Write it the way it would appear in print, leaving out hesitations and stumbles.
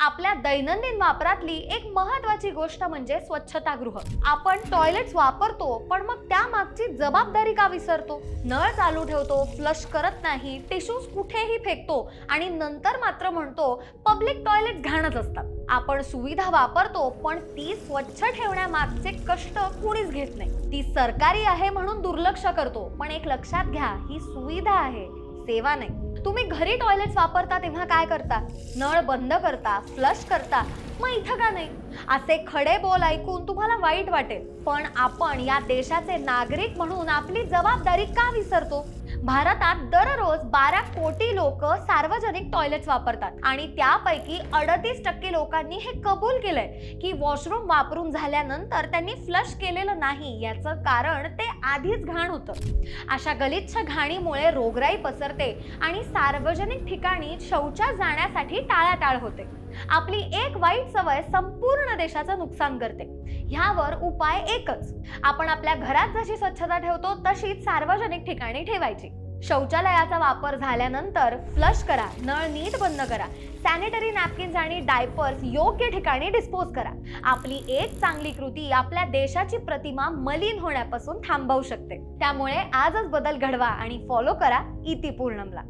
आपल्या दैनंदिन वापरातली एक महत्त्वाची गोष्ट म्हणजे स्वच्छतागृह. आपण टॉयलेट्स वापरतो, पण मग त्या मागची जबाबदारी का विसरतो? नळ चालू ठेवतो, फ्लश करत नाही, टिश्यूज कुठेही फेकतो आणि नंतर मात्र म्हणतो पब्लिक टॉयलेट घाणच असतात. आपण सुविधा वापरतो, पण ती स्वच्छ ठेवण्यामागचे कष्ट कुणीच घेत नाही. ती सरकारी आहे म्हणून दुर्लक्ष करतो, पण एक लक्षात घ्या, ही सुविधा आहे, सेवा नाही. तुम्ही घरी टॉयलेट्स वापरता तेव्हा काय करता? नळ बंद करता, फ्लश करता. मग इथं का नाही? असे खडे बोल ऐकून तुम्हाला वाईट वाटेल, पण आपण या देशाचे नागरिक म्हणून आपली जबाबदारी का विसरतो? भारतात दररोज 12 कोटी लोक सार्वजनिक टॉयलेट्स वापरतात आणि त्यापैकी 38% लोकांनी हे कबूल केलंय की वॉशरूम वापरून झाल्यानंतर त्यांनी फ्लश केलेलं नाही. याचं कारण ते आधीच घाण होतं. अशा गलिच्छ घाणीमुळे रोगराई पसरते आणि सार्वजनिक ठिकाणी शौचास जाण्यासाठी टाळाटाळ होते. आपली एक वाईट सवय संपूर्ण देशाचं नुकसान करते. ह्यावर उपाय एकच, आपण आपल्या घरात जशी स्वच्छता ठेवतो तशीच सार्वजनिक ठिकाणी ठेवायची. शौचालयाचा वापर झाल्यानंतर फ्लश करा, नळ नीट बंद करा, सॅनिटरी नॅपकिन्स आणि डायपर्स योग्य ठिकाणी डिस्पोज करा. आपली एक चांगली कृती आपल्या देशाची प्रतिमा मलिन होण्यापासून थांबवू शकते. त्यामुळे आजच बदल घडवा आणि फॉलो करा इतिपूर्णमला.